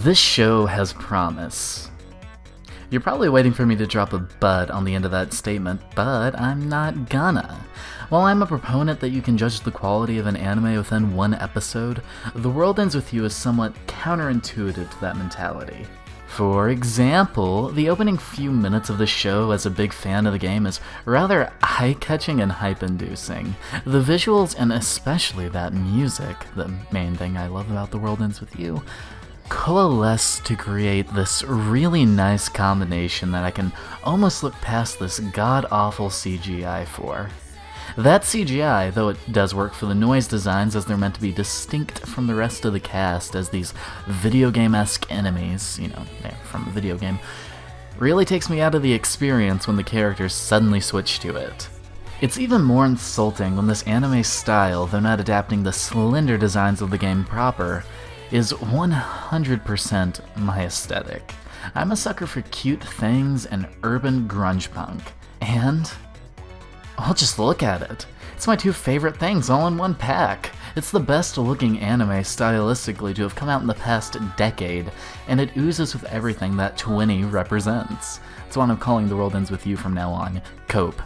This show has promise. You're probably waiting for me to drop a "but" on the end of that statement, but I'm not gonna. While I'm a proponent that you can judge the quality of an anime within one episode, The World Ends With You is somewhat counterintuitive to that mentality. For example, the opening few minutes of the show as a big fan of the game is rather eye-catching and hype-inducing. The visuals, and especially that music, the main thing I love about The World Ends With You, coalesce to create this really nice combination that I can almost look past this god-awful CGI for. That CGI, though it does work for the noise designs as they're meant to be distinct from the rest of the cast as these video game-esque enemies, they're from a video game, really takes me out of the experience when the characters suddenly switch to it. It's even more insulting when this anime style, though not adapting the slender designs of the game proper, is 100% my aesthetic. I'm a sucker for cute things and urban grunge punk, and I'll just look at it. It's my two favorite things all in one pack. It's the best looking anime stylistically to have come out in the past decade, and it oozes with everything that TWEWY represents. That's what I'm calling The World Ends With You from now on, Cope.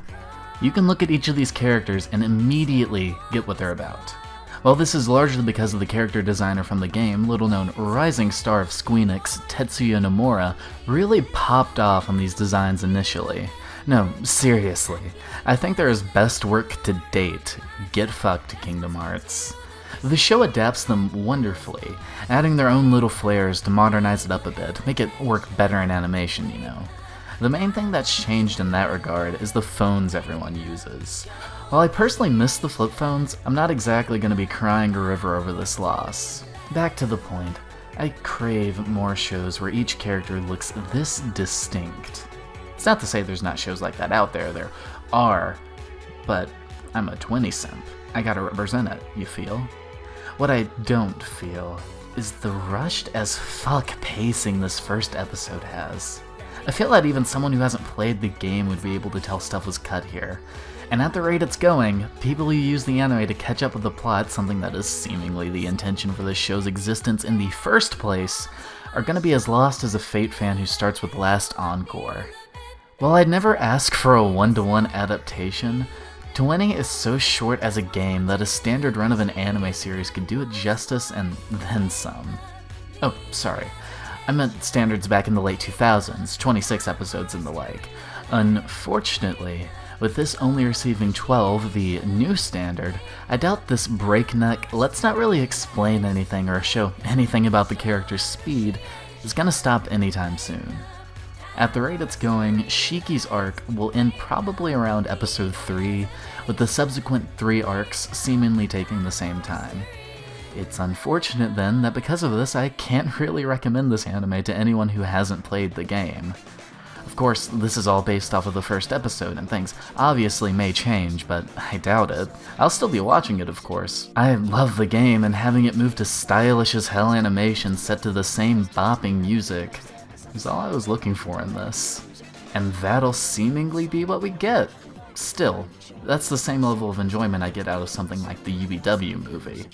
You can look at each of these characters and immediately get what they're about. While this is largely because of the character designer from the game, little-known rising star of Squeenix, Tetsuya Nomura, really popped off on these designs initially. No, seriously, I think they're his best work to date. Get fucked, Kingdom Hearts. The show adapts them wonderfully, adding their own little flares to modernize it up a bit, make it work better in animation, The main thing that's changed in that regard is the phones everyone uses. While I personally miss the flip phones, I'm not exactly going to be crying a river over this loss. Back to the point, I crave more shows where each character looks this distinct. It's not to say there's not shows like that out there, there are, but I'm a TWEWY simp. I gotta represent it, you feel? What I don't feel is the rushed as fuck pacing this first episode has. I feel that even someone who hasn't played the game would be able to tell stuff was cut here. And at the rate it's going, people who use the anime to catch up with the plot, something that is seemingly the intention for this show's existence in the first place, are gonna be as lost as a Fate fan who starts with Last Encore. While I'd never ask for a one-to-one adaptation, TWEWY is so short as a game that a standard run of an anime series could do it justice and then some. Oh, sorry. I meant standards back in the late 2000s, 26 episodes and the like. Unfortunately, with this only receiving 12, the new standard, I doubt this breakneck, let's not really explain anything or show anything about the character's speed, is gonna stop anytime soon. At the rate it's going, Shiki's arc will end probably around episode 3, with the subsequent 3 arcs seemingly taking the same time. It's unfortunate then that because of this I can't really recommend this anime to anyone who hasn't played the game. Of course, this is all based off of the first episode, and things obviously may change, but I doubt it. I'll still be watching it, of course. I love the game, and having it move to stylish as hell animation set to the same bopping music is all I was looking for in this. And that'll seemingly be what we get. Still, that's the same level of enjoyment I get out of something like the UBW movie.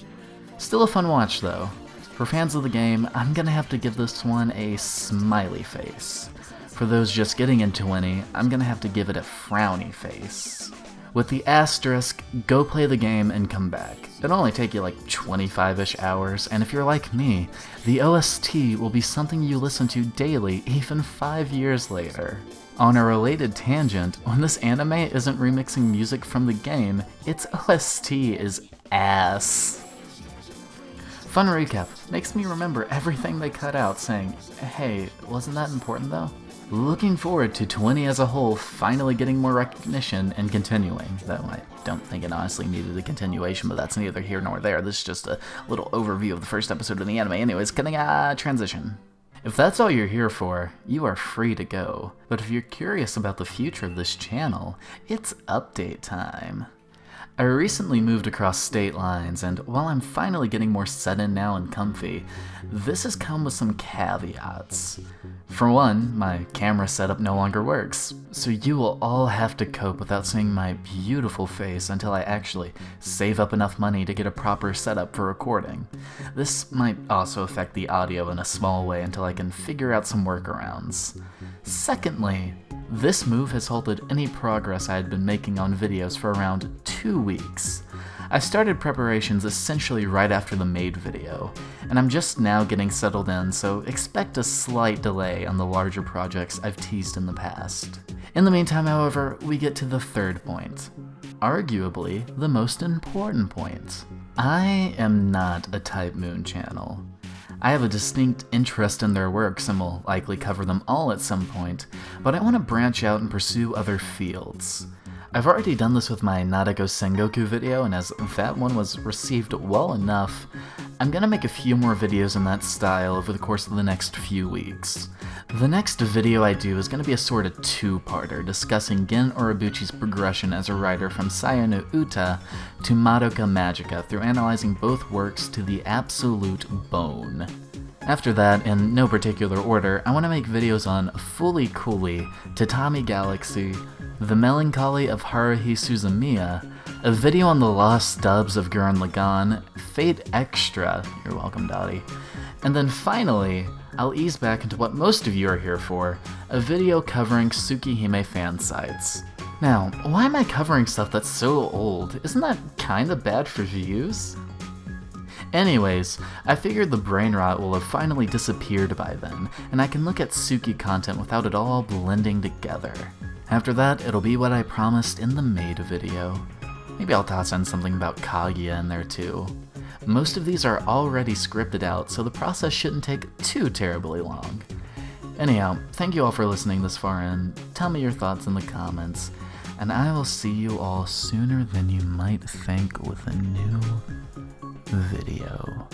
Still a fun watch, though. For fans of the game, I'm gonna have to give this one a smiley face. For those just getting into TWEWY, I'm gonna have to give it a frowny face. With the asterisk, go play the game and come back. It'll only take you like 25-ish hours, and if you're like me, the OST will be something you listen to daily, even 5 years later. On a related tangent, when this anime isn't remixing music from the game, its OST is ass. Fun recap, makes me remember everything they cut out saying, hey, wasn't that important though? Looking forward to TWEWY as a whole finally getting more recognition and continuing, though I don't think it honestly needed a continuation, but that's neither here nor there. This is just a little overview of the first episode of the anime. Anyways, transition. If that's all you're here for, you are free to go. But if you're curious about the future of this channel, it's update time. I recently moved across state lines, and while I'm finally getting more set in now and comfy, this has come with some caveats. For one, my camera setup no longer works, so you will all have to cope without seeing my beautiful face until I actually save up enough money to get a proper setup for recording. This might also affect the audio in a small way until I can figure out some workarounds. Secondly, this move has halted any progress I had been making on videos for around 2 weeks. I started preparations essentially right after the Maid video, and I'm just now getting settled in, so expect a slight delay on the larger projects I've teased in the past. In the meantime, however, we get to the third point. Arguably, the most important point. I am not a Type Moon channel. I have a distinct interest in their works and will likely cover them all at some point, but I want to branch out and pursue other fields. I've already done this with my Nadeko Sengoku video, and as that one was received well enough, I'm gonna make a few more videos in that style over the course of the next few weeks. The next video I do is gonna be a sort of two-parter, discussing Gen Urabuchi's progression as a writer from Saya no Uta to Madoka Magica through analyzing both works to the absolute bone. After that, in no particular order, I want to make videos on Fully Coolly, Tatami Galaxy, The Melancholy of Haruhi Suzumiya, a video on the lost dubs of Gurren Lagann, Fate Extra, you're welcome Dottie, and then finally, I'll ease back into what most of you are here for, a video covering Tsukihime fan sites. Now, why am I covering stuff that's so old? Isn't that kinda bad for views? Anyways, I figured the brain rot will have finally disappeared by then, and I can look at Suki content without it all blending together. After that, it'll be what I promised in the Maid video. Maybe I'll toss in something about Kaguya in there too. Most of these are already scripted out, so the process shouldn't take too terribly long. Anyhow, thank you all for listening this far in, tell me your thoughts in the comments, and I will see you all sooner than you might think with a new video.